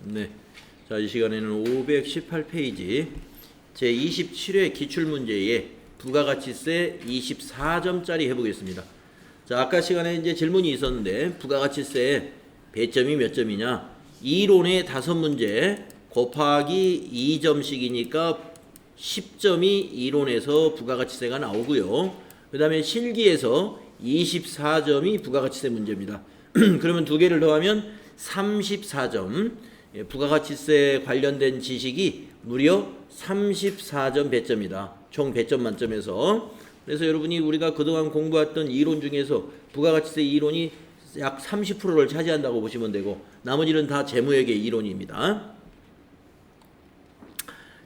네. 자, 이 시간에는 518페이지 제27회 기출문제에 부가가치세 24점짜리 해보겠습니다. 자, 아까 시간에 이제 질문이 있었는데 부가가치세 배점이 몇 점이냐? 이론의 5문제 곱하기 2점씩이니까 10점이 이론에서 부가가치세가 나오고요. 그 다음에 실기에서 24점이 부가가치세 문제입니다. 그러면 두 개를 더하면 34점. 부가가치세 관련된 지식이 무려 34점 배점이다. 총 배점 만점에서. 그래서 여러분이 우리가 그동안 공부했던 이론 중에서 부가가치세 이론이 약 30%를 차지한다고 보시면 되고 나머지는 다 재무회계 이론입니다.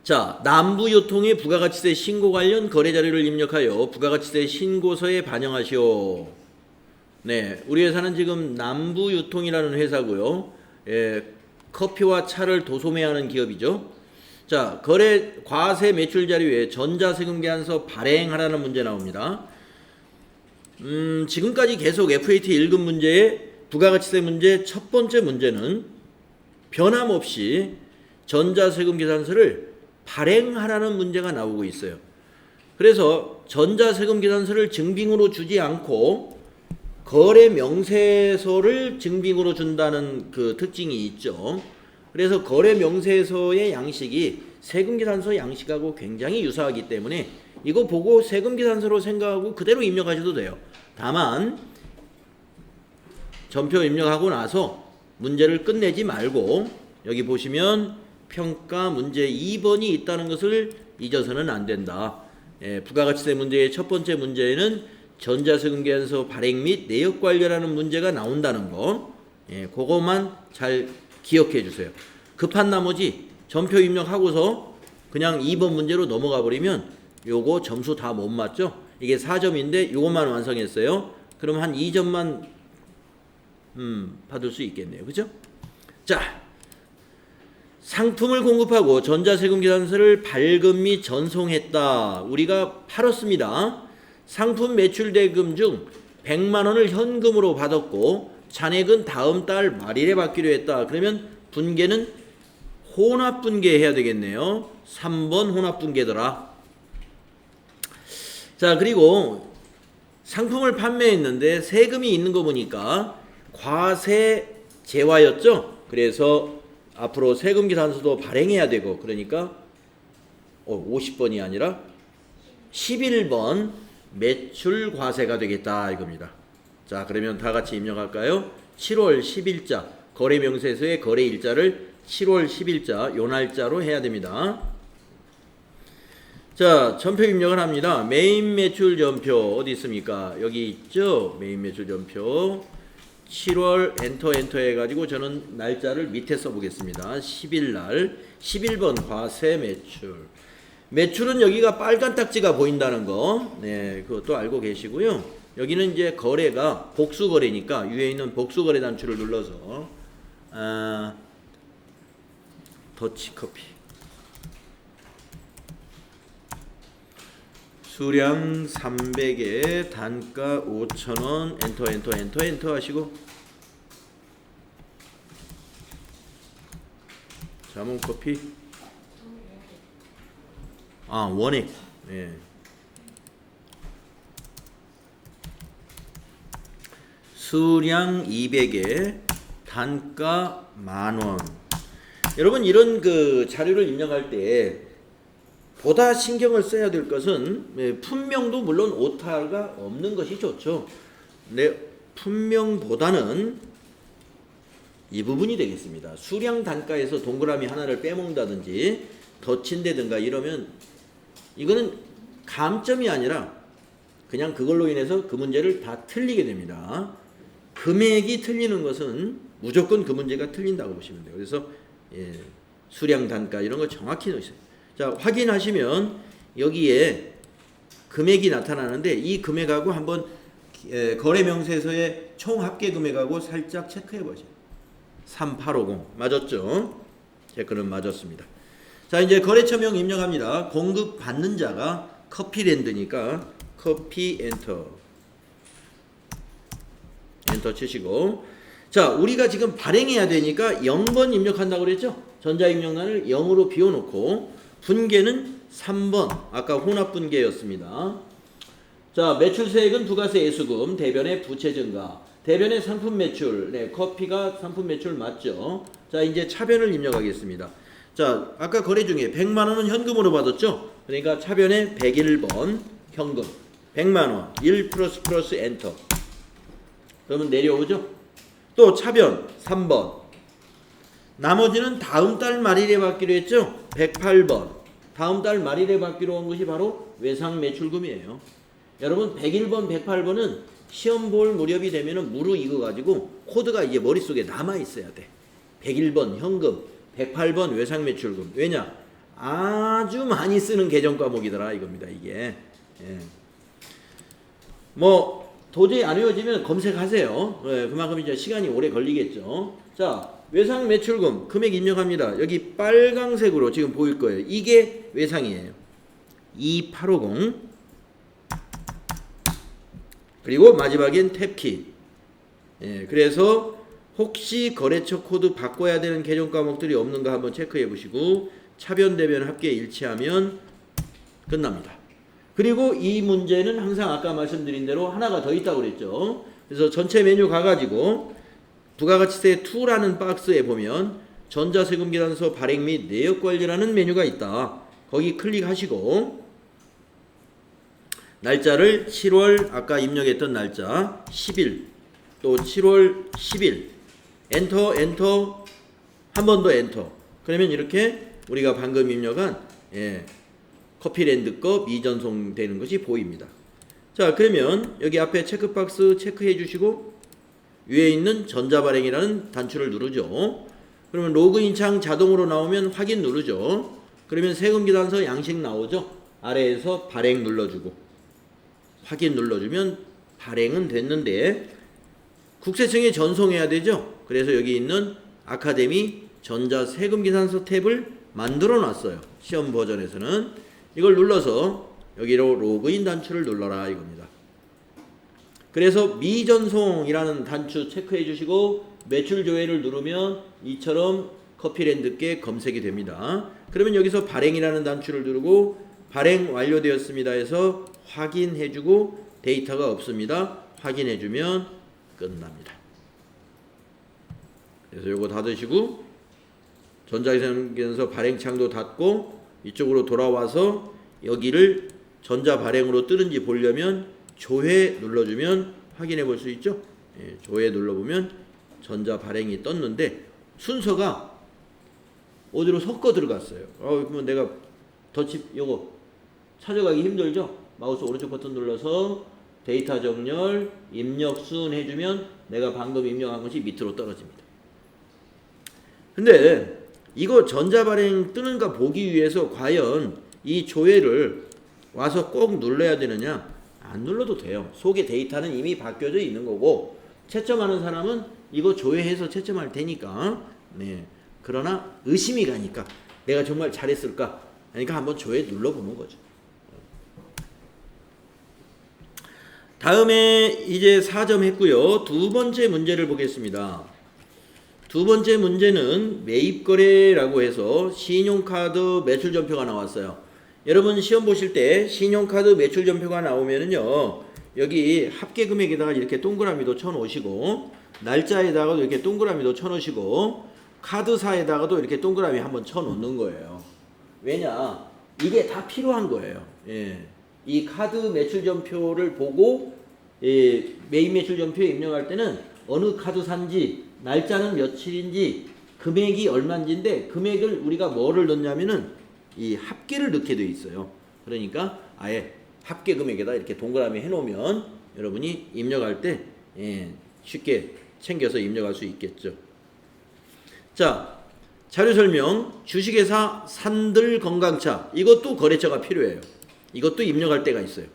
자, 남부유통의 부가가치세 신고 관련 거래자료를 입력하여 부가가치세 신고서에 반영하시오. 네, 우리 회사는 지금 남부유통이라는 회사고요. 커피와 차를 도소매하는 기업이죠. 자, 거래 과세 매출 자료에 전자세금계산서 발행하라는 문제 나옵니다. 지금까지 계속 FAT 1급 문제의 부가가치세 문제 첫 번째 문제는 변함없이 전자세금계산서를 발행하라는 문제가 나오고 있어요. 그래서 전자세금계산서를 증빙으로 주지 않고 거래 명세서를 증빙으로 준다는 그 특징이 있죠. 그래서 거래 명세서의 양식이 세금계산서 양식하고 굉장히 유사하기 때문에 이거 보고 세금계산서로 생각하고 그대로 입력하셔도 돼요. 다만 전표 입력하고 나서 문제를 끝내지 말고 여기 보시면 평가 문제 2번이 있다는 것을 잊어서는 안 된다. 부가가치세 문제의 첫 번째 문제에는 전자세금계산서 발행 및 내역 관련하는 문제가 나온다는 거, 그것만 잘 기억해 주세요. 급한 나머지 전표 입력하고서 그냥 2번 문제로 넘어가 버리면 요거 점수 다 못 맞죠? 이게 4점인데 요것만 완성했어요. 그럼 한 2점만 받을 수 있겠네요. 그죠? 자, 상품을 공급하고 전자세금계산서를 발급 및 전송했다. 우리가 팔았습니다. 상품 매출 대금 중 100만 원을 현금으로 받았고 잔액은 다음 달 말일에 받기로 했다. 그러면 분계는 혼합분계 해야 되겠네요. 3번 혼합분계더라. 자, 그리고 상품을 판매했는데 세금이 있는 거 보니까 과세 제화였죠. 그래서 앞으로 세금계산서도 발행해야 되고 그러니까 50번이 아니라 11번 매출과세가 되겠다 이겁니다. 자, 그러면 다 같이 입력할까요? 7월 10일자 거래명세서의 거래일자를 7월 10일자 요 날짜로 해야 됩니다. 자, 전표 입력을 합니다. 메인 매출 전표 어디 있습니까? 여기 있죠. 메인 매출 전표 7월 엔터 해가지고 저는 날짜를 밑에 써보겠습니다. 10일 날 11번 과세 매출. 매출은 여기가 빨간 딱지가 보인다는 거, 네, 그것도 알고 계시고요. 여기는 이제 거래가 복수거래니까 위에 있는 복수거래 단추를 눌러서 더치커피 수량 300에 단가 5,000원 엔터 하시고 자몽커피 원액, 예. 수량 200에 단가 10,000원. 여러분 이런 그 자료를 입력할 때 보다 신경을 써야 될 것은 품명도 물론 오타가 없는 것이 좋죠. 근데 품명보다는 이 부분이 되겠습니다. 수량 단가에서 동그라미 하나를 빼먹는다든지 덧친다든가 이러면 이거는 감점이 아니라 그냥 그걸로 인해서 그 문제를 다 틀리게 됩니다. 금액이 틀리는 것은 무조건 그 문제가 틀린다고 보시면 돼요. 그래서 수량 단가 이런 거 정확히 넣으세요. 자, 확인하시면 여기에 금액이 나타나는데 이 금액하고 한번 거래명세서의 총 합계 금액하고 살짝 체크해 보세요. 3850 맞았죠? 체크는 맞았습니다. 자, 이제 거래처명 입력합니다. 공급 받는 자가 커피랜드니까 커피 엔터 치시고 자, 우리가 지금 발행해야 되니까 0번 입력한다고 그랬죠? 전자입력란을 0으로 비워놓고 분계는 3번, 아까 혼합분계였습니다. 자, 매출세액은 부가세 예수금, 대변의 부채 증가, 대변의 상품 매출, 네, 커피가 상품 매출 맞죠? 자, 이제 차변을 입력하겠습니다. 자, 아까 거래 중에 100만 원은 현금으로 받았죠? 그러니까 차변에 101번 현금 100만 원 1 플러스 엔터. 그러면 내려오죠? 또 차변 3번. 나머지는 다음 달 말일에 받기로 했죠? 108번. 다음 달 말일에 받기로 한 것이 바로 외상 매출금이에요. 여러분 101번, 108번은 시험 볼 무렵이 되면은 무르익어가지고 코드가 이제 머릿속에 남아 있어야 돼. 101번 현금, 108번 외상 매출금. 왜냐? 아주 많이 쓰는 계정 과목이더라 이겁니다 이게. 예. 뭐 도저히 안 외워지면 검색하세요. 예, 그만큼 이제 시간이 오래 걸리겠죠. 자, 외상 매출금 금액 입력합니다. 여기 빨강색으로 지금 보일 거예요. 이게 외상이에요. 2850. 그리고 마지막엔 탭키. 예, 그래서 혹시 거래처 코드 바꿔야 되는 계정 과목들이 없는가 한번 체크해 보시고 차변 대변 합계 일치하면 끝납니다. 그리고 이 문제는 항상 아까 말씀드린 대로 하나가 더 있다고 그랬죠. 그래서 전체 메뉴 가가지고 부가가치세 2라는 박스에 보면 전자세금계산서 발행 및 내역관리라는 메뉴가 있다. 거기 클릭하시고 날짜를 7월 아까 입력했던 날짜 10일 또 7월 10일 엔터 한 번 더 엔터. 그러면 이렇게 우리가 방금 입력한 커피랜드 거 미전송되는 것이 보입니다. 자, 그러면 여기 앞에 체크박스 체크해 주시고 위에 있는 전자발행이라는 단추를 누르죠. 그러면 로그인 창 자동으로 나오면 확인 누르죠. 그러면 세금계산서 양식 나오죠. 아래에서 발행 눌러주고 확인 눌러주면 발행은 됐는데 국세청에 전송해야 되죠. 그래서 여기 있는 아카데미 전자세금계산서 탭을 만들어 놨어요. 시험 버전에서는 이걸 눌러서 여기로 로그인 단추를 눌러라 이겁니다. 그래서 미전송이라는 단추 체크해 주시고 매출 조회를 누르면 이처럼 커피랜드께 검색이 됩니다. 그러면 여기서 발행이라는 단추를 누르고 발행 완료되었습니다 해서 확인해 주고 데이터가 없습니다. 확인해 주면 끝납니다. 그래서 요거 닫으시고 전자세금계산서 발행창도 닫고 이쪽으로 돌아와서 여기를 전자 발행으로 뜨는지 보려면 조회 눌러주면 확인해 볼 수 있죠. 예, 조회 눌러보면 전자 발행이 떴는데 순서가 어디로 섞어 들어갔어요. 그러면 내가 더칩 요거 찾아가기 힘들죠. 마우스 오른쪽 버튼 눌러서 데이터 정렬 입력 순 해주면 내가 방금 입력한 것이 밑으로 떨어집니다. 근데 이거 전자발행 뜨는가 보기 위해서 과연 이 조회를 와서 꼭 눌러야 되느냐? 안 눌러도 돼요. 속에 데이터는 이미 바뀌어져 있는 거고 채점하는 사람은 이거 조회해서 채점할 테니까. 네. 그러나 의심이 가니까 내가 정말 잘했을까? 그러니까 한번 조회 눌러보는 거죠. 다음에 이제 4점 했고요. 두 번째 문제를 보겠습니다. 두 번째 문제는 매입거래라고 해서 신용카드 매출전표가 나왔어요. 여러분 시험 보실 때 신용카드 매출전표가 나오면은요, 여기 합계금액에다가 이렇게 동그라미도 쳐놓으시고 날짜에다가도 이렇게 동그라미도 쳐놓으시고 카드사에다가도 이렇게 동그라미 한번 쳐놓는 거예요. 왜냐? 이게 다 필요한 거예요. 예. 이 카드 매출전표를 보고 매입 매출전표에 입력할 때는 어느 카드사인지 날짜는 며칠인지 금액이 얼마인지인데 금액을 우리가 뭐를 넣냐면은 이 합계를 넣게 돼 있어요. 그러니까 아예 합계 금액에다 이렇게 동그라미 해놓으면 여러분이 입력할 때 쉽게 챙겨서 입력할 수 있겠죠. 자, 자료 설명. 주식회사 산들건강차, 이것도 거래처가 필요해요. 이것도 입력할 때가 있어요.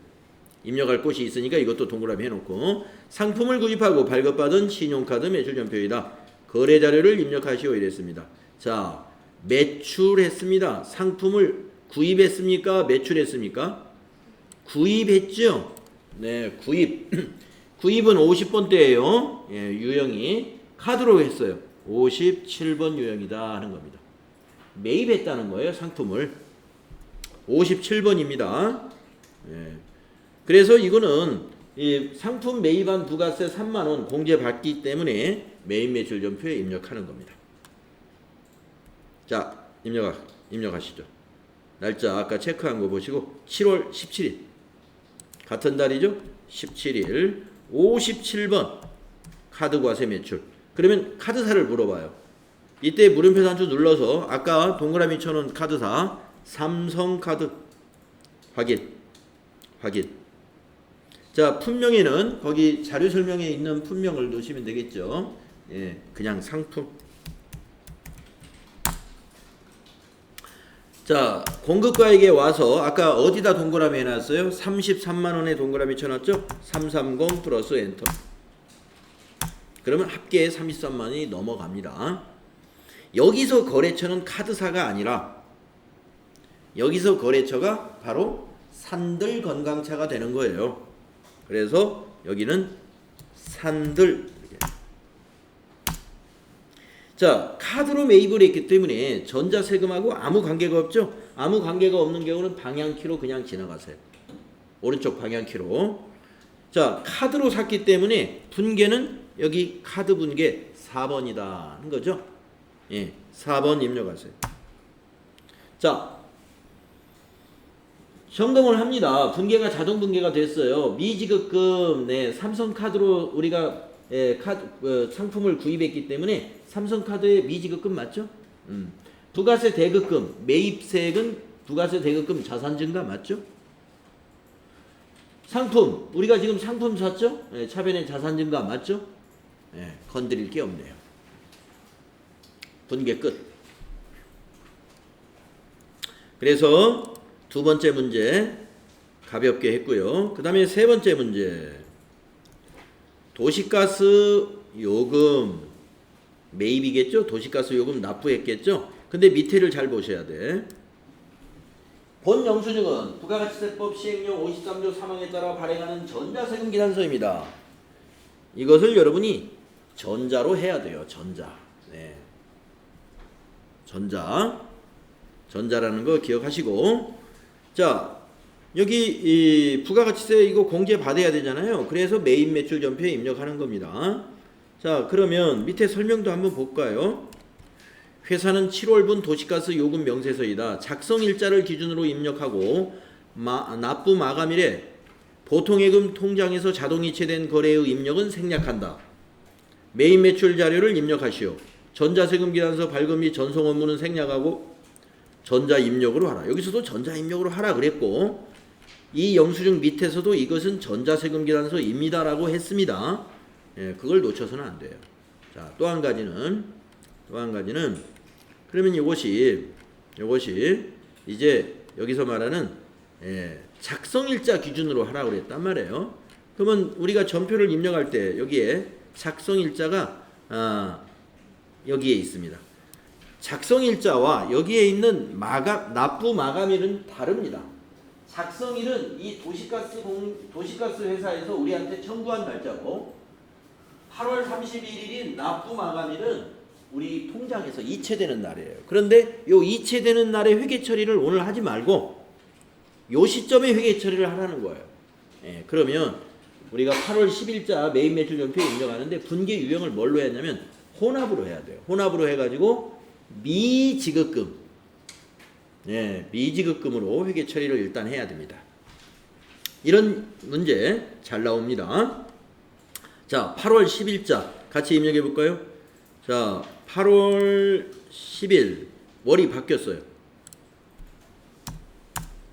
입력할 곳이 있으니까 이것도 동그라미 해놓고 상품을 구입하고 발급받은 신용카드 매출전표이다. 거래자료를 입력하시오 이랬습니다. 자, 매출했습니다. 상품을 구입했습니까? 매출했습니까? 구입했죠? 네, 구입. 구입은 50번대예요. 예, 유형이. 카드로 했어요. 57번 유형이다 하는 겁니다. 매입했다는 거예요. 상품을. 57번입니다. 예. 그래서 이거는 이 상품 매입한 부가세 3만원 공제받기 때문에 매입 매출 전표에 입력하는 겁니다. 자, 입력하시죠. 날짜 아까 체크한 거 보시고 7월 17일 같은 달이죠. 17일 57번 카드 과세 매출. 그러면 카드사를 물어봐요. 이때 물음표 단추 눌러서 아까 동그라미 쳐놓은 카드사 삼성카드 확인. 자, 품명에는 거기 자료 설명에 있는 품명을 넣으시면 되겠죠. 예, 그냥 상품. 자, 공급가액에 와서 아까 어디다 동그라미 해놨어요? 33만원에 동그라미 쳐놨죠? 330 플러스 엔터. 그러면 합계 33만원이 넘어갑니다. 여기서 거래처는 카드사가 아니라 여기서 거래처가 바로 산들건강차가 되는 거예요. 그래서 여기는 산들. 자, 카드로 매입을 했기 때문에 전자세금하고 아무 관계가 없죠. 아무 관계가 없는 경우는 방향키로 그냥 지나가세요. 오른쪽 방향키로. 자, 카드로 샀기 때문에 분계는 여기 카드 분계 4번이다 하는 거죠. 예, 4번 입력하세요. 자, 점검을 합니다. 분계가 자동 분계가 됐어요. 미지급금, 네, 삼성카드로 우리가 상품을 구입했기 때문에 삼성카드의 미지급금 맞죠? 부가세 대급금, 매입세액은 부가세 대급금 자산증가 맞죠? 상품, 우리가 지금 상품 샀죠? 네, 차변의 자산증가 맞죠? 네, 건드릴 게 없네요. 분계 끝. 그래서 두 번째 문제 가볍게 했고요. 그 다음에 세 번째 문제. 도시가스 요금 매입이겠죠? 도시가스 요금 납부했겠죠? 근데 밑에를 잘 보셔야 돼. 본 영수증은 부가가치세법 시행령 53조 3항에 따라 발행하는 전자세금 기산서입니다. 이것을 여러분이 전자로 해야 돼요. 전자. 네. 전자라는 거 기억하시고. 자, 여기 이 부가가치세 이거 공제 받아야 되잖아요. 그래서 매입 매출 전표에 입력하는 겁니다. 자, 그러면 밑에 설명도 한번 볼까요? 회사는 7월분 도시가스 요금 명세서이다. 작성일자를 기준으로 입력하고 납부 마감일에 보통예금 통장에서 자동이체된 거래의 입력은 생략한다. 매입 매출 자료를 입력하시오. 전자세금 기산서 발급 및 전송 업무는 생략하고 전자 입력으로 하라. 여기서도 전자 입력으로 하라 그랬고 이 영수증 밑에서도 이것은 전자세금 기산서입니다라고 했습니다. 예, 그걸 놓쳐서는 안 돼요. 자, 또 한 가지는 그러면 이것이 이제 여기서 말하는 작성일자 기준으로 하라고 그랬단 말이에요. 그러면 우리가 전표를 입력할 때 여기에 작성일자가 여기에 있습니다. 작성일자와 여기에 있는 납부 마감일은 다릅니다. 작성일은 이 도시가스 회사에서 우리한테 청구한 날짜고 8월 31일인 납부 마감일은 우리 통장에서 이체되는 날이에요. 그런데 요 이체되는 날에 회계 처리를 오늘 하지 말고 요 시점에 회계 처리를 하라는 거예요. 예, 그러면 우리가 8월 10일자 매입 매출 전표에 입력하는데 분계 유형을 뭘로 했냐면 혼합으로 해야 돼요. 혼합으로 해가지고 미지급금, 미지급금으로 회계 처리를 일단 해야 됩니다. 이런 문제 잘 나옵니다. 자, 8월 10일자 같이 입력해 볼까요? 자, 8월 10일 월이 바뀌었어요.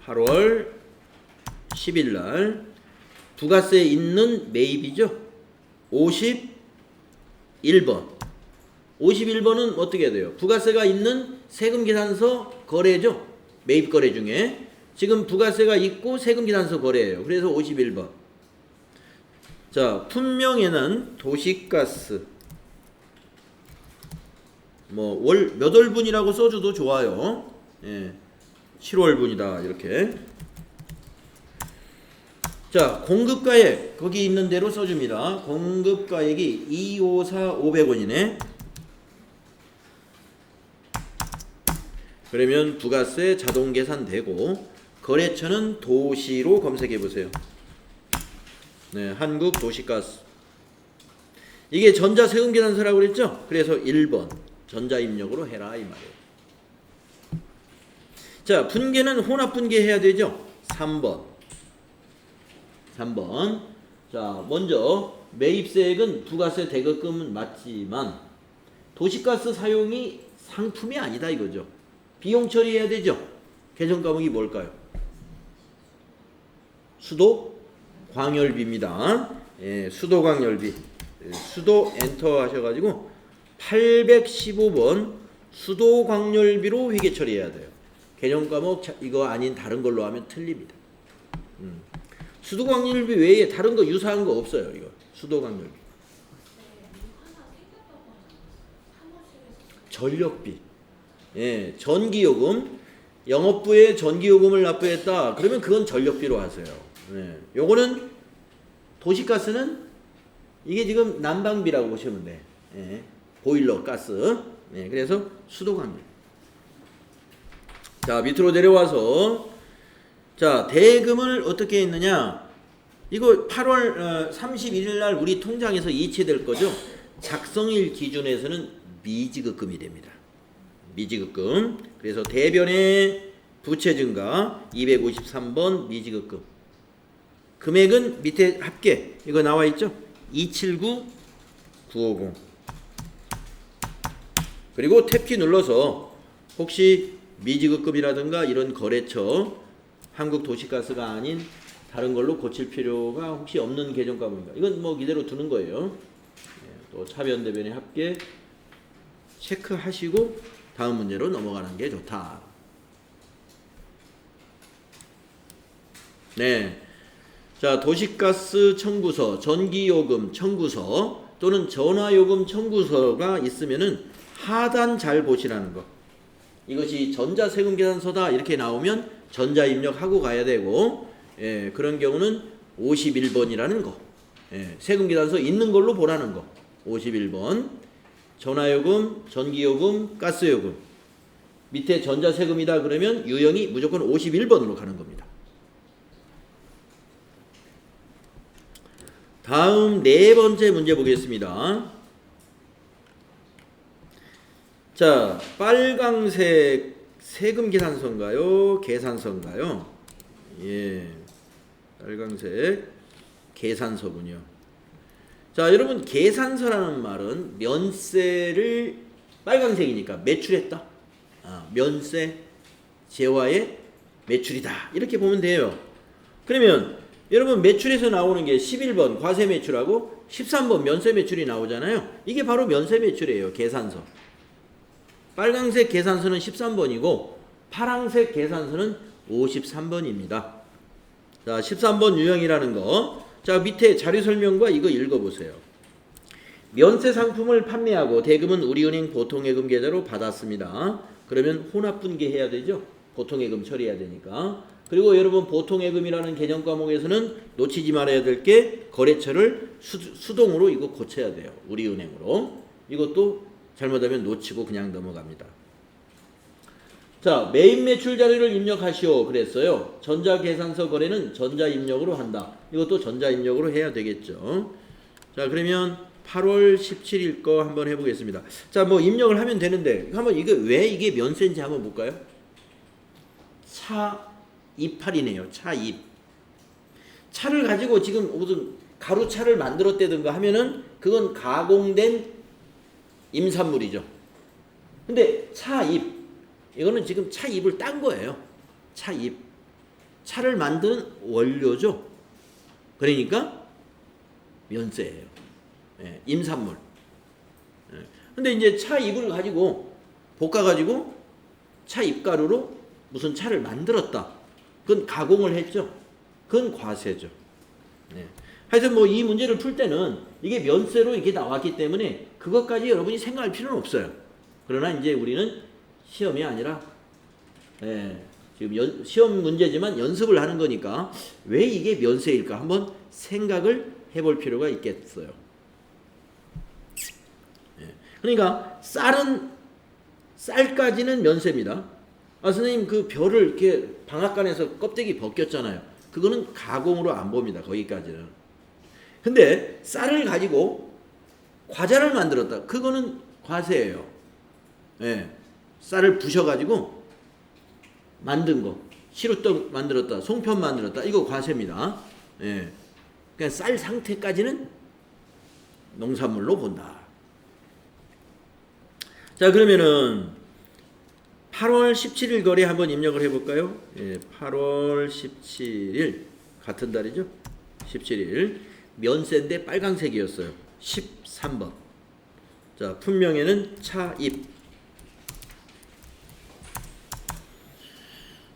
8월 10일 날 부가세 있는 매입이죠. 51번. 51번은 어떻게 해야 돼요? 부가세가 있는 세금계산서 거래죠. 매입 거래 중에 지금 부가세가 있고 세금계산서 거래예요. 그래서 51번. 자, 품명에는 도시가스 뭐 월 몇 월분이라고 써줘도 좋아요. 예, 7월분이다 이렇게. 자, 공급가액 거기 있는 대로 써줍니다. 공급가액이 254 500원이네. 그러면 부가세 자동 계산되고 거래처는 도시로 검색해 보세요. 네, 한국 도시가스. 이게 전자세금 계산서라고 그랬죠? 그래서 1번 전자입력으로 해라 이 말이에요. 자, 분계는 혼합 분계해야 되죠? 3번. 자, 먼저 매입세액은 부가세 대거금은 맞지만 도시가스 사용이 상품이 아니다 이거죠. 비용 처리해야 되죠. 계정 과목이 뭘까요? 수도 광열비입니다. 예, 수도 광열비. 수도 엔터 하셔가지고 815번 수도 광열비로 회계 처리해야 돼요. 개념 과목 이거 아닌 다른 걸로 하면 틀립니다. 수도 광열비 외에 다른 거 유사한 거 없어요. 이거 수도 광열비. 전력비. 예, 전기요금. 영업부에 전기요금을 납부했다. 그러면 그건 전력비로 하세요. 예, 요거는 도시가스는 이게 지금 난방비라고 보시면 돼. 예, 보일러 가스. 예, 그래서 수도광열. 자, 밑으로 내려와서 자, 대금을 어떻게 했느냐? 이거 8월 31일 날 우리 통장에서 이체될 거죠. 작성일 기준에서는 미지급금이 됩니다. 미지급금. 그래서 대변의 부채 증가 253번 미지급금. 금액은 밑에 합계 이거 나와 있죠? 279950. 그리고 탭키 눌러서 혹시 미지급금이라든가 이런 거래처 한국도시가스가 아닌 다른 걸로 고칠 필요가 혹시 없는 계정 과목인가? 이건 뭐 이대로 두는 거예요. 또 차변 대변의 합계 체크하시고 다음 문제로 넘어가는 게 좋다. 네. 자, 도시가스 청구서, 전기요금 청구서 또는 전화요금 청구서가 있으면은 하단 잘 보시라는 거. 이것이 전자세금계산서다 이렇게 나오면 전자입력하고 가야 되고, 예, 그런 경우는 51번이라는 거. 예, 세금계산서 있는 걸로 보라는 거. 51번. 전화요금, 전기요금, 가스요금. 밑에 전자세금이다 그러면 유형이 무조건 51번으로 가는 겁니다. 다음 네 번째 문제 보겠습니다. 자, 빨강색 세금 계산서인가요? 계산서인가요? 예, 빨강색 계산서군요. 자, 여러분 계산서라는 말은 면세를 빨강색이니까 매출했다. 면세 재화의 매출이다. 이렇게 보면 돼요. 그러면 여러분 매출에서 나오는 게 11번 과세 매출하고 13번 면세 매출이 나오잖아요. 이게 바로 면세 매출이에요. 계산서. 빨강색 계산서는 13번이고 파랑색 계산서는 53번입니다. 자, 13번 유형이라는 거. 자, 밑에 자료 설명과 이거 읽어보세요. 면세 상품을 판매하고 대금은 우리은행 보통예금 계좌로 받았습니다. 그러면 혼합분계해야 되죠. 보통예금 처리해야 되니까. 그리고 여러분 보통예금이라는 개념 과목에서는 놓치지 말아야 될 게 거래처를 수동으로 이거 고쳐야 돼요. 우리은행으로. 이것도 잘못하면 놓치고 그냥 넘어갑니다. 자, 매입 매출 자료를 입력하시오 그랬어요. 전자계산서 거래는 전자입력으로 한다. 이것도 전자입력으로 해야 되겠죠. 자, 그러면 8월 17일 거 한번 해보겠습니다. 자, 뭐 입력을 하면 되는데 한번 이게 왜 이게 면세인지 한번 볼까요? 차 입팔이네요. 차 입. 차를 가지고 지금 무슨 가루차를 만들었다든가 하면은 그건 가공된 임산물이죠. 근데 차 잎, 이거는 지금 차 잎을 딴 거예요. 차 잎. 차를 만드는 원료죠. 그러니까 면세예요. 예, 임산물. 예. 근데 이제 차 잎을 가지고 볶아가지고 차 잎가루로 무슨 차를 만들었다. 그건 가공을 했죠. 그건 과세죠. 예. 하여튼 뭐 이 문제를 풀 때는 이게 면세로 이렇게 나왔기 때문에 그것까지 여러분이 생각할 필요는 없어요. 그러나 이제 우리는 시험이 아니라 지금 시험 문제지만 연습을 하는 거니까 왜 이게 면세일까 한번 생각을 해볼 필요가 있겠어요. 그러니까 쌀까지는 면세입니다. 아 선생님 그 벼를 이렇게 방앗간에서 껍데기 벗겼잖아요. 그거는 가공으로 안 봅니다. 거기까지는. 근데 쌀을 가지고 과자를 만들었다. 그거는 과세예요. 예. 쌀을 부셔가지고 만든 거. 시루떡 만들었다. 송편 만들었다. 이거 과세입니다. 예. 그냥 쌀 상태까지는 농산물로 본다. 자 그러면은 8월 17일 거래 한번 입력을 해볼까요? 예, 8월 17일 같은 달이죠? 17일 면세인데 빨강색이었어요. 13번. 자 품명에는 차입.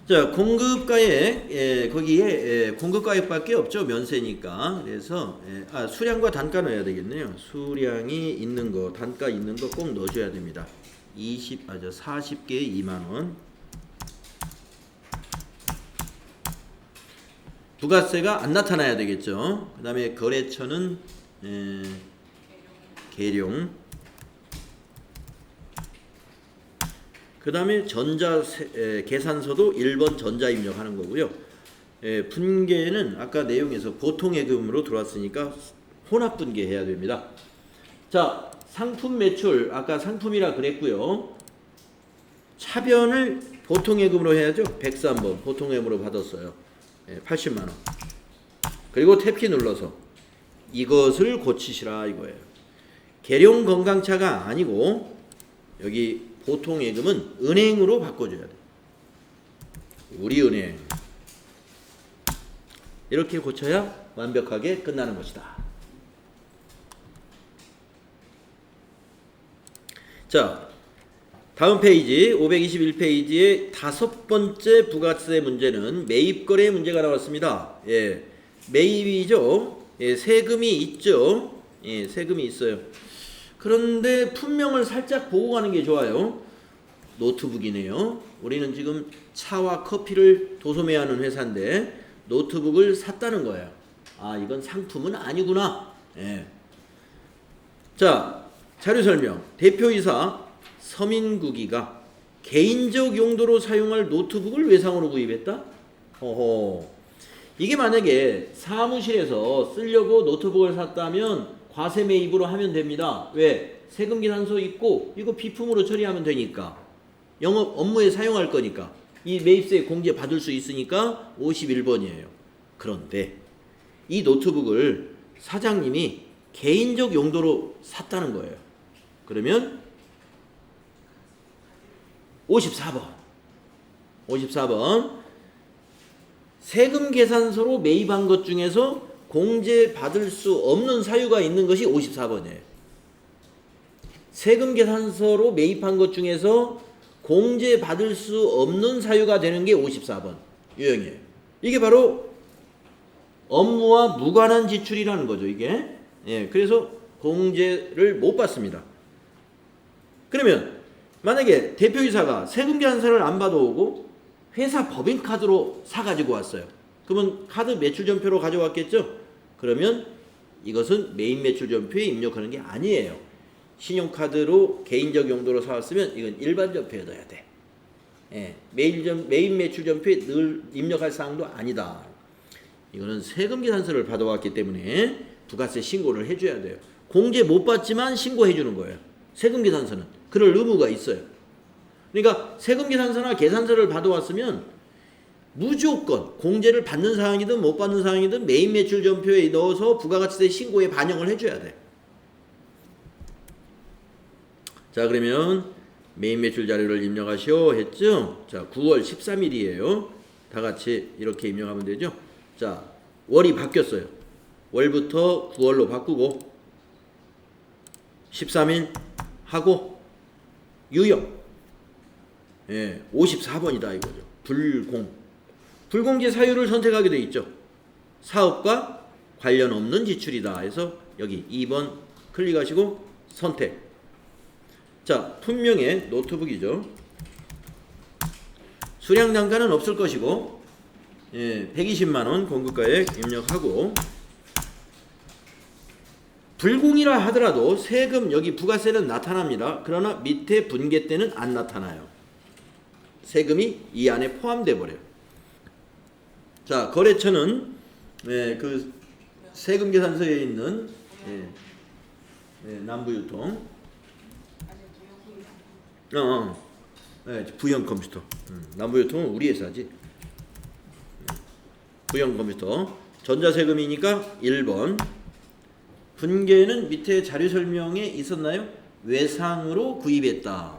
자 공급가액 거기에 공급가액밖에 없죠. 면세니까. 그래서 수량과 단가 넣어야 되겠네요. 수량이 있는 거 단가 있는 거 꼭 넣어줘야 됩니다. 40개에 2만원. 부가세가 안 나타나야 되겠죠. 그 다음에 거래처는 계룡. 그 다음에 계산서도 1번 전자 입력하는 거고요. 분계는 아까 내용에서 보통예금으로 들어왔으니까 혼합분계 해야 됩니다. 자 상품 매출 아까 상품이라 그랬고요. 차변을 보통예금으로 해야죠. 103번 보통예금으로 받았어요. 80만원. 그리고 탭키 눌러서 이것을 고치시라 이거예요. 계룡 건강차가 아니고 여기 보통예금은 은행으로 바꿔줘야 돼. 우리은행. 이렇게 고쳐야 완벽하게 끝나는 것이다. 자, 다음 페이지 521페이지의 5번째 부가세 문제는 매입거래 문제가 나왔습니다. 예, 매입이죠. 예, 세금이 있죠. 예, 세금이 있어요. 그런데 품명을 살짝 보고 가는 게 좋아요. 노트북이네요. 우리는 지금 차와 커피를 도소매하는 회사인데 노트북을 샀다는 거예요. 아, 이건 상품은 아니구나. 예. 자, 자료 설명. 대표이사 서민국이가 개인적 용도로 사용할 노트북을 외상으로 구입했다? 어허. 이게 만약에 사무실에서 쓰려고 노트북을 샀다면 과세 매입으로 하면 됩니다. 왜? 세금계산서 있고 이거 비품으로 처리하면 되니까. 영업 업무에 사용할 거니까. 이 매입세 공제 받을 수 있으니까 51번이에요. 그런데 이 노트북을 사장님이 개인적 용도로 샀다는 거예요. 그러면 54번 세금 계산서로 매입한 것 중에서 공제 받을 수 없는 사유가 있는 것이 54번이에요. 세금 계산서로 매입한 것 중에서 공제 받을 수 없는 사유가 되는 게 54번 유형이에요. 이게 바로 업무와 무관한 지출이라는 거죠. 이게. 예, 그래서 공제를 못 받습니다. 그러면 만약에 대표이사가 세금 계산서를 안 받아오고 회사 법인카드로 사가지고 왔어요. 그러면 카드 매출전표로 가져왔겠죠? 그러면 이것은 메인 매출전표에 입력하는 게 아니에요. 신용카드로 개인적 용도로 사왔으면 이건 일반 전표에 넣어야 돼. 예, 메인 매출전표에 늘 입력할 사항도 아니다. 이거는 세금 계산서를 받아왔기 때문에 부가세 신고를 해줘야 돼요. 공제 못 받지만 신고해 주는 거예요. 세금 계산서는 그럴 의무가 있어요. 그러니까 세금 계산서나 계산서를 받아왔으면 무조건 공제를 받는 사항이든 못 받는 사항이든 메인 매출 전표에 넣어서 부가가치세 신고에 반영을 해줘야 돼. 자 그러면 메인 매출 자료를 입력하시오 했죠. 자 9월 13일이에요. 다 같이 이렇게 입력하면 되죠. 자 월이 바뀌었어요. 월부터 9월로 바꾸고 13일 하고 유형 54번이다 이거죠. 불공제 사유를 선택하게 돼 있죠. 사업과 관련 없는 지출이다 해서 여기 2번 클릭하시고 선택. 자 품명의 노트북이죠. 수량 단가는 없을 것이고, 예, 120만 원 공급가액 입력하고, 불공이라 하더라도 세금 여기 부가세는 나타납니다. 그러나 밑에 분계 때는 안 나타나요. 세금이 이 안에 포함돼 버려요. 자, 거래처는 그 세금 계산서에 있는 남부유통, 부영 컴퓨터, 남부유통은 우리 회사지. 부영 컴퓨터, 전자세금이니까 1번. 분계는 밑에 자료 설명에 있었나요? 외상으로 구입했다.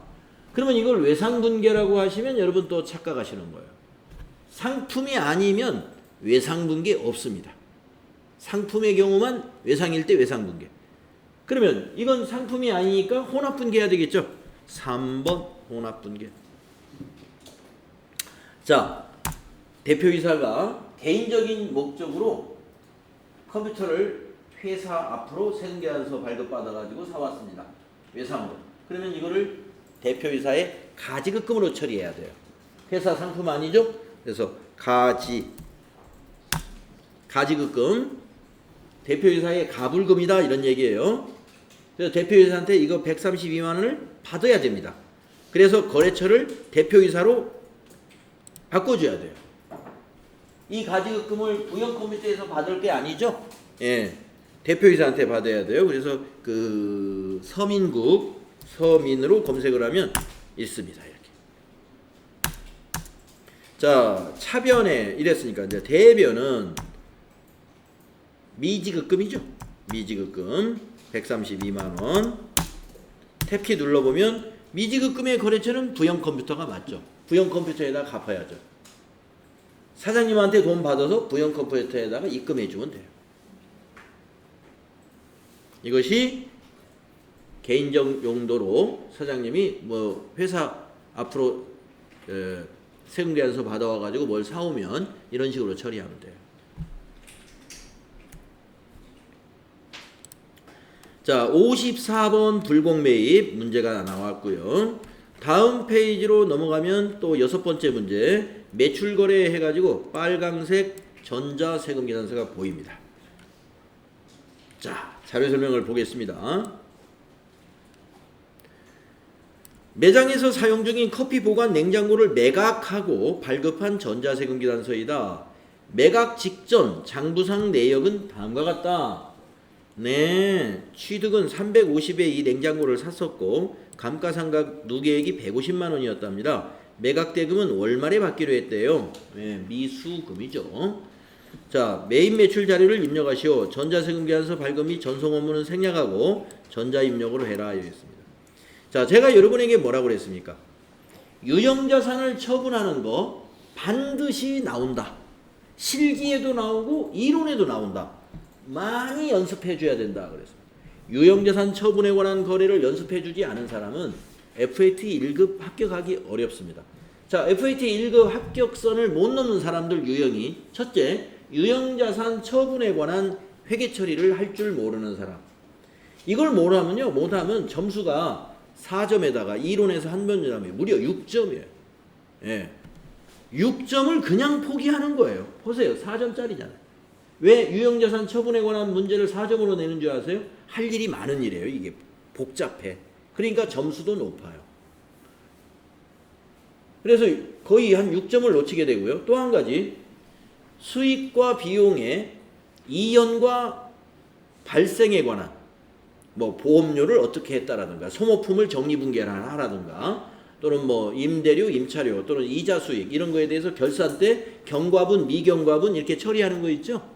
그러면 이걸 외상분계라고 하시면 여러분 또 착각하시는 거예요. 상품이 아니면 외상분계 없습니다. 상품의 경우만 외상일 때 외상분계. 그러면 이건 상품이 아니니까 혼합분계 해야 되겠죠? 3번 혼합분계. 자, 대표이사가 개인적인 목적으로 컴퓨터를 회사 앞으로 세금계산서 발급받아가지고 사왔습니다. 외상으로. 그러면 이거를 대표이사의 가지급금으로 처리해야 돼요. 회사 상품 아니죠? 그래서 가지급금, 대표이사의 가불금이다 이런 얘기예요. 그래서 대표이사한테 이거 132만 원을 받아야 됩니다. 그래서 거래처를 대표이사로 바꿔줘야 돼요. 이 가지급금을 부영컴퓨터에서 받을 게 아니죠? 예, 대표이사한테 받아야 돼요. 그래서 그 서민으로 검색을 하면 있습니다. 이렇게. 자, 차변에 이랬으니까 이제 대변은 미지급금이죠. 미지급금 132만 원. 탭키 눌러보면 미지급금의 거래처는 부영컴퓨터가 맞죠. 부영컴퓨터에다 갚아야죠. 사장님한테 돈 받아서 부영컴퓨터에다가 입금해주면 돼요. 이것이 개인적 용도로 사장님이 뭐 회사 앞으로 세금계산서 받아와가지고 뭘 사오면 이런 식으로 처리하면 돼요. 자, 54번 불공매입 문제가 나왔고요. 다음 페이지로 넘어가면 또 6번째 문제, 매출거래 해가지고 빨강색 전자세금계산서가 보입니다. 자, 자료 설명을 보겠습니다. 매장에서 사용 중인 커피 보관 냉장고를 매각하고 발급한 전자세금계산서이다. 매각 직전 장부상 내역은 다음과 같다. 네, 취득은 350에 이 냉장고를 샀었고 감가상각 누계액이 150만 원이었답니다. 매각 대금은 월말에 받기로 했대요. 네, 미수금이죠. 자, 매입 매출 자료를 입력하시오. 전자세금계산서 발급 및 전송 업무는 생략하고 전자입력으로 해라. 이랬습니다. 자, 제가 여러분에게 뭐라고 그랬습니까? 유형자산을 처분하는 거 반드시 나온다. 실기에도 나오고 이론에도 나온다. 많이 연습해 줘야 된다 그랬습니다. 유형자산 처분에 관한 거래를 연습해 주지 않은 사람은 FAT 1급 합격하기 어렵습니다. 자, FAT 1급 합격선을 못 넘는 사람들 유형이, 첫째, 유형자산 처분에 관한 회계 처리를 할 줄 모르는 사람. 이걸 못하면 점수가 4점에다가 이론에서 한 번이라면 무려 6점이에요. 예. 6점을 그냥 포기하는 거예요. 보세요. 4점짜리잖아요. 왜 유형자산 처분에 관한 문제를 4점으로 내는 줄 아세요? 할 일이 많은 일이에요. 이게 복잡해. 그러니까 점수도 높아요. 그래서 거의 한 6점을 놓치게 되고요. 또 한 가지, 수익과 비용의 이연과 발생에 관한 뭐 보험료를 어떻게 했다라든가 소모품을 정리분계하라든가 또는 뭐 임대료, 임차료 또는 이자 수익 이런 거에 대해서 결산 때 경과분, 미경과분 이렇게 처리하는 거 있죠.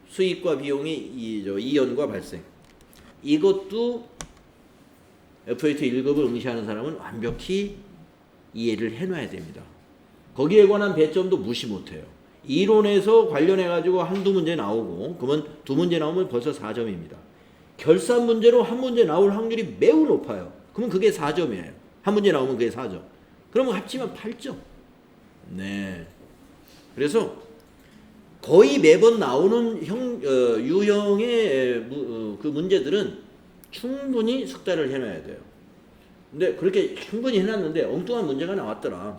수익과 비용의 이연과 발생. 이것도 FAT 1급을 응시하는 사람은 완벽히 이해를 해놔야 됩니다. 거기에 관한 배점도 무시 못해요. 이론에서 관련해가지고 한두 문제 나오고 그러면 두 문제 나오면 벌써 4점입니다. 결산 문제로 한 문제 나올 확률이 매우 높아요. 그러면 그게 4점이에요. 한 문제 나오면 그게 4점. 그러면 합치면 8점. 네. 그래서 거의 매번 나오는 유형의 그 문제들은 충분히 숙달을 해놔야 돼요. 근데 그렇게 충분히 해놨는데 엉뚱한 문제가 나왔더라.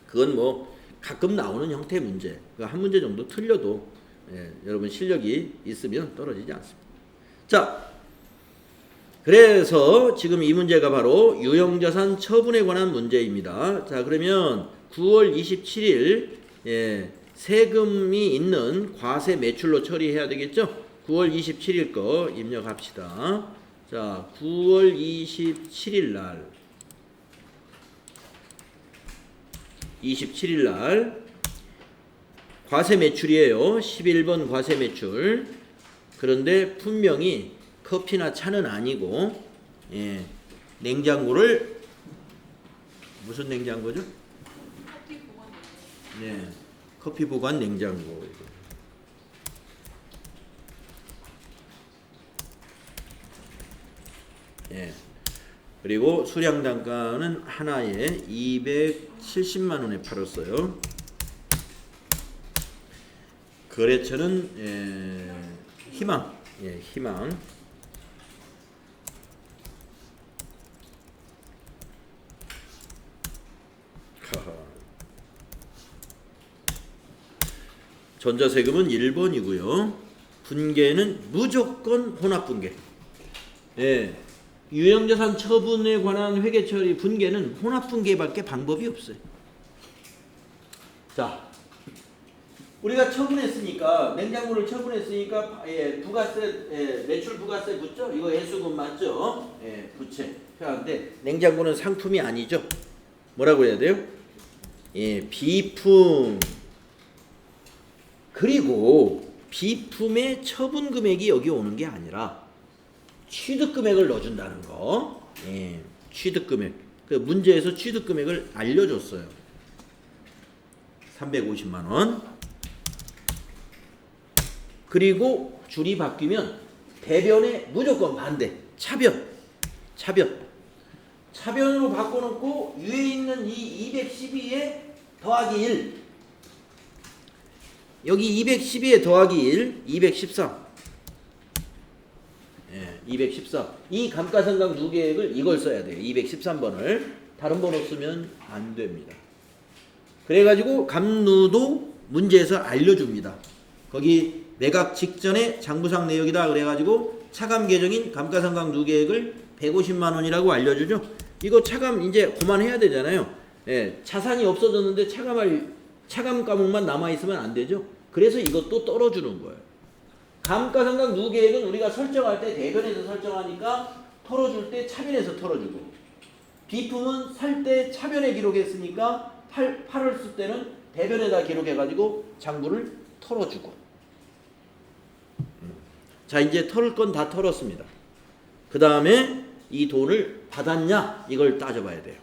그건 뭐 가끔 나오는 형태의 문제. 한 문제 정도 틀려도 여러분 실력이 있으면 떨어지지 않습니다. 자, 그래서 지금 이 문제가 바로 유형자산 처분에 관한 문제입니다. 자, 그러면 9월 27일 세금이 있는 과세 매출로 처리해야 되겠죠? 9월 27일 거 입력합시다. 자, 9월 27일 날 과세 매출이에요. 11번 과세 매출. 그런데 분명히 커피나 차는 아니고 냉장고를 무슨 냉장고죠? 네, 커피 보관 냉장고. 그리고 수량 단가는 하나에 270만 원에 팔았어요. 거래처는 희망. 희망. 전자세금은 1번이고요. 분계는 무조건 혼합분계. 유형자산 처분에 관한 회계처리 분계는 혼합분계밖에 방법이 없어요. 자, 우리가 처분했으니까 냉장고를 처분했으니까 부가세 매출 부가세 붙죠? 이거 해수금 맞죠? 부채 표하는데 냉장고는 상품이 아니죠? 뭐라고 해야 돼요? 비품. 그리고 비품의 처분 금액이 여기 오는 게 아니라 취득 금액을 넣어준다는 거. 취득 금액. 그 문제에서 취득 금액을 알려줬어요. 350만 원. 그리고 줄이 바뀌면 대변에 무조건 반대. 차변으로 바꿔놓고 위에 있는 이 212에 더하기 1. 여기 212에 더하기 1, 213. 214. 이 감가상각 누계액을 이걸 써야 돼요. 213번을. 다른 번호 쓰면 안 됩니다. 그래가지고 감누도 문제에서 알려줍니다. 거기 매각 직전에 장부상 내역이다 그래가지고 차감 계정인 감가상각 누계액을 150만 원이라고 알려주죠. 이거 차감 이제 그만해야 되잖아요. 자산이 없어졌는데 차감 과목만 남아있으면 안 되죠. 그래서 이것도 떨어주는 거예요. 감가상각 누계액은 우리가 설정할 때 대변에서 설정하니까 털어줄 때 차변에서 털어주고, 비품은 살 때 차변에 기록했으니까 팔을 쓸 때는 대변에다 기록해가지고 장부를 털어주고. 자, 이제 털을 건 다 털었습니다. 그 다음에 이 돈을 받았냐 이걸 따져봐야 돼요.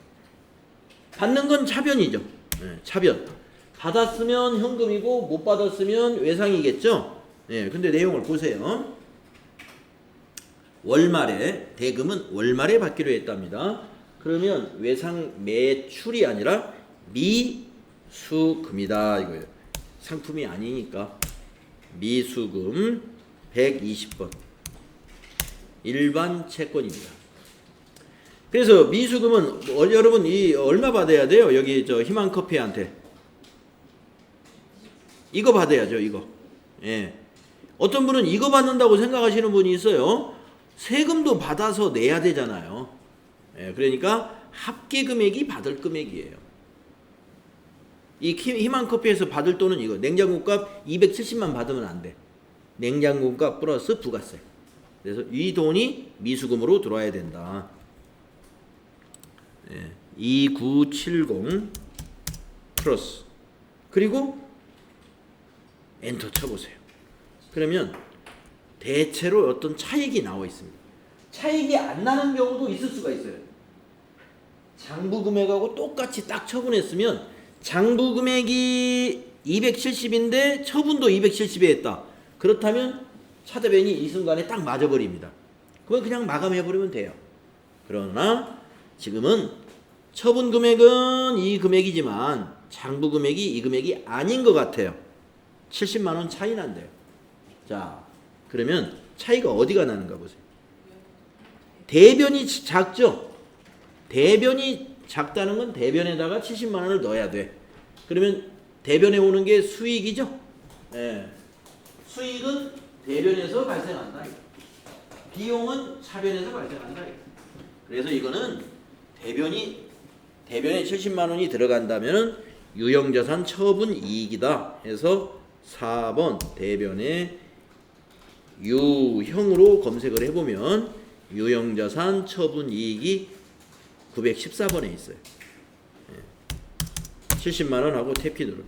받는 건 차변이죠. 차변. 받았으면 현금이고 못 받았으면 외상이겠죠. 근데 내용을 보세요. 월말에 대금은 월말에 받기로 했답니다. 그러면 외상 매출이 아니라 미수금이다 이거예요. 상품이 아니니까 미수금 120번 일반 채권입니다. 그래서 미수금은 여러분 이 얼마 받아야 돼요? 여기 저 희망커피한테 이거 받아야죠. 이거. 어떤 분은 이거 받는다고 생각하시는 분이 있어요. 세금도 받아서 내야 되잖아요. 그러니까 합계 금액이 받을 금액이에요. 이 희망커피에서 받을 돈은 이거. 냉장고값 270만 받으면 안 돼. 냉장고값 플러스 부가세. 그래서 이 돈이 미수금으로 들어와야 된다. 2970 플러스. 그리고 엔터 쳐보세요. 그러면 대체로 어떤 차익이 나와 있습니다. 차익이 안 나는 경우도 있을 수가 있어요. 장부 금액하고 똑같이 딱 처분했으면 장부 금액이 270인데 처분도 270에 했다. 그렇다면 차대변이 이 순간에 딱 맞아버립니다. 그건 그냥 마감해버리면 돼요. 그러나 지금은 처분 금액은 이 금액이지만 장부 금액이 이 금액이 아닌 것 같아요. 70만 원 차이 난대요. 자, 그러면 차이가 어디가 나는가 보세요. 대변이 작죠? 대변이 작다는 건 대변에다가 70만 원을 넣어야 돼. 그러면 대변에 오는 게 수익이죠. 예. 수익은 대변에서 발생한다. 비용은 차변에서 발생한다. 그래서 이거는 대변에 70만 원이 들어간다면 유형자산 처분 이익이다 해서 4번 대변에 유형으로 검색을 해보면 유형자산 처분 이익이 914번에 있어요. 70만 원하고 태피도를.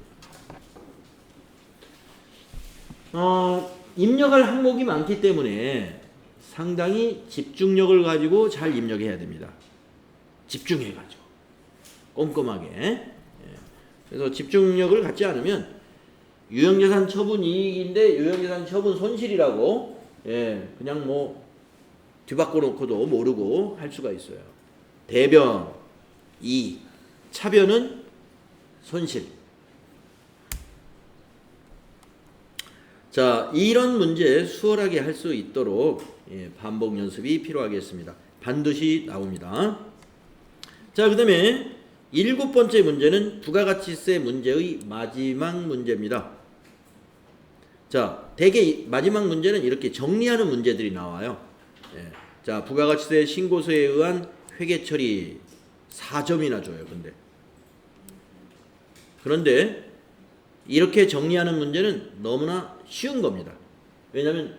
입력할 항목이 많기 때문에 상당히 집중력을 가지고 잘 입력해야 됩니다. 집중해가지고 꼼꼼하게. 그래서 집중력을 갖지 않으면 유형자산 처분 이익인데 유형자산 처분 손실이라고 그냥 뭐 뒤바꿔 놓고도 모르고 할 수가 있어요. 대변 이익, 차변은 손실. 자, 이런 문제 수월하게 할 수 있도록 반복 연습이 필요하겠습니다. 반드시 나옵니다. 자, 그 다음에 7번째 문제는 부가가치세 문제의 마지막 문제입니다. 자, 대개 마지막 문제는 이렇게 정리하는 문제들이 나와요. 자, 부가가치세 신고서에 의한 회계 처리 4점이나 줘요. 그런데 이렇게 정리하는 문제는 너무나 쉬운 겁니다. 왜냐하면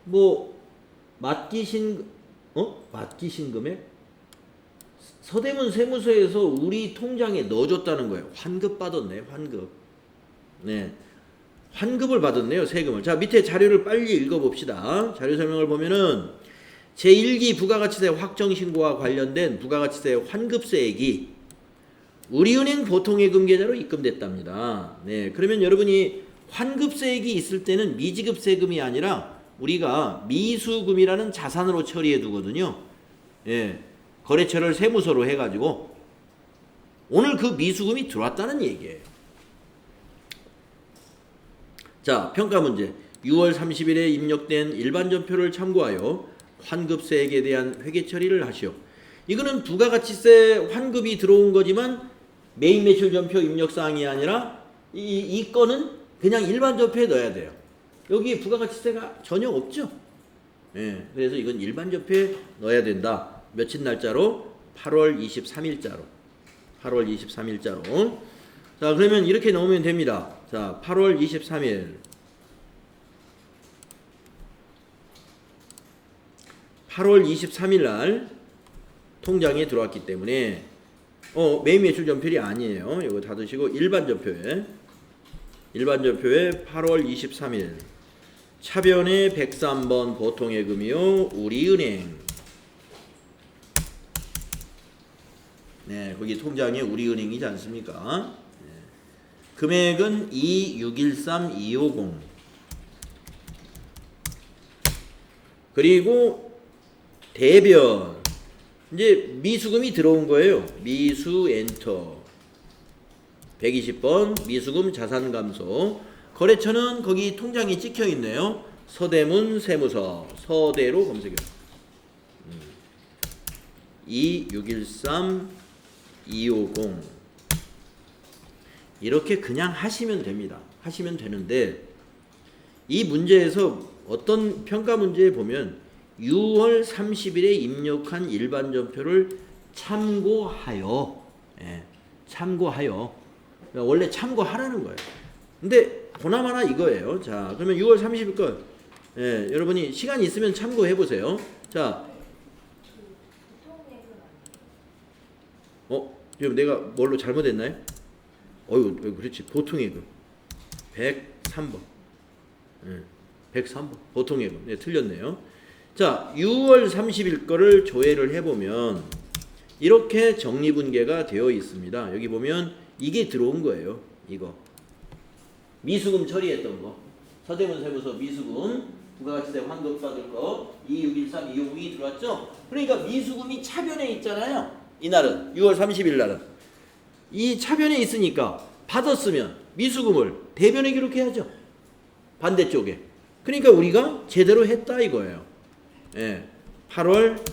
뭐 맡기신 금액 서대문 세무서에서 우리 통장에 넣어줬다는 거예요. 환급 받았네. 환급을 받았네요. 세금을. 자, 밑에 자료를 빨리 읽어봅시다. 자료 설명을 보면은 제1기 부가가치세 확정신고와 관련된 부가가치세 환급세액이 우리은행 보통예금 계좌로 입금됐답니다. 그러면 여러분이 환급세액이 있을 때는 미지급 세금이 아니라 우리가 미수금이라는 자산으로 처리해 두거든요. 거래처를 세무서로 해가지고 오늘 그 미수금이 들어왔다는 얘기예요. 자, 평가 문제. 6월 30일에 입력된 일반전표를 참고하여 환급세액에 대한 회계 처리를 하시오. 이거는 부가가치세 환급이 들어온 거지만 메인 매출 전표 입력사항이 아니라 이 건은 그냥 일반 전표에 넣어야 돼요. 여기 부가가치세가 전혀 없죠. 그래서 이건 일반 전표에 넣어야 된다. 며칠 날짜로? 8월 23일자로. 8월 23일자로. 자, 그러면 이렇게 넣으면 됩니다. 자, 8월 23일. 8월 23일 날 통장에 들어왔기 때문에 메인 매출 전표이 아니에요. 이거 다 드시고 일반 전표에 8월 23일 차변에 103번 보통예금이요. 우리은행. 거기 통장에 우리은행이지 않습니까? 금액은 2613250. 그리고 대변. 이제 미수금이 들어온 거예요. 미수 엔터. 120번 미수금 자산 감소. 거래처는 거기 통장이 찍혀 있네요. 서대문 세무서. 서대로 검색해. 2613250. 이렇게 그냥 하시면 됩니다. 하시면 되는데 이 문제에서 어떤 평가 문제에 보면 6월 30일에 입력한 일반전표를 참고하여 참고하여 원래 참고하라는 거예요. 근데 보나마나 이거예요. 자, 그러면 6월 30일 거 여러분이 시간 있으면 참고해 보세요. 자, 지금 내가 뭘로 잘못했나요? 그렇지. 보통예금 103번 103번 보통예금 틀렸네요. 자, 6월 30일 거를 조회를 해보면 이렇게 정리분계가 되어 있습니다. 여기 보면 이게 들어온 거예요. 이거 미수금 처리했던 거 서대문 세무서 미수금 부가가치세 환급 받을 거 2613250이 들어왔죠. 그러니까 미수금이 차변에 있잖아요. 이날은 6월 30일 날은 이 차변에 있으니까 받았으면 미수금을 대변에 기록해야죠. 반대쪽에. 그러니까 우리가 제대로 했다 이거예요. 8월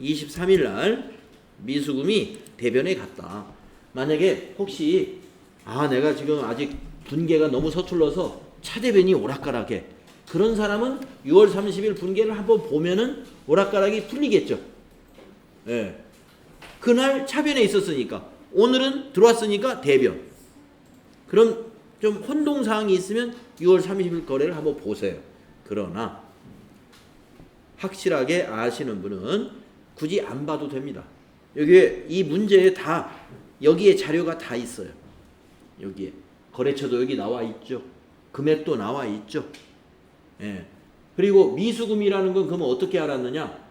23일 날 미수금이 대변에 갔다. 만약에 혹시 내가 지금 아직 분계가 너무 서툴러서 차대변이 오락가락해. 그런 사람은 6월 30일 분계를 한번 보면은 오락가락이 풀리겠죠. 예. 그날 차변에 있었으니까 오늘은 들어왔으니까 대변. 그럼 좀 혼동사항이 있으면 6월 30일 거래를 한번 보세요. 그러나 확실하게 아시는 분은 굳이 안 봐도 됩니다. 여기에 이 문제에 다 여기에 자료가 다 있어요. 여기에 거래처도 여기 나와 있죠. 금액도 나와 있죠. 예. 그리고 미수금이라는 건 그러면 어떻게 알았느냐?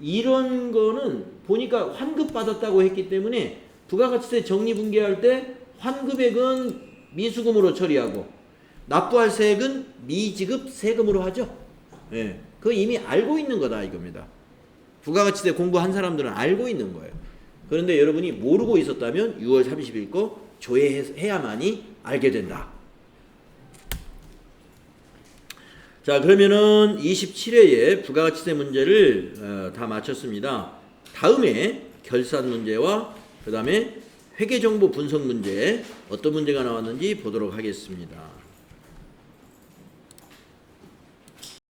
이런 거는 보니까 환급 받았다고 했기 때문에 부가가치세 정리분계할 때 환급액은 미수금으로 처리하고 납부할 세액은 미지급 세금으로 하죠. 예. 그거 이미 알고 있는 거다 이겁니다. 부가가치세 공부한 사람들은 알고 있는 거예요. 그런데 여러분이 모르고 있었다면 6월 30일 거 조회해야만이 알게 된다. 자, 그러면은 27회에 부가가치세 문제를 다 마쳤습니다. 다음에 결산 문제와 그 다음에 회계정보 분석 문제 어떤 문제가 나왔는지 보도록 하겠습니다.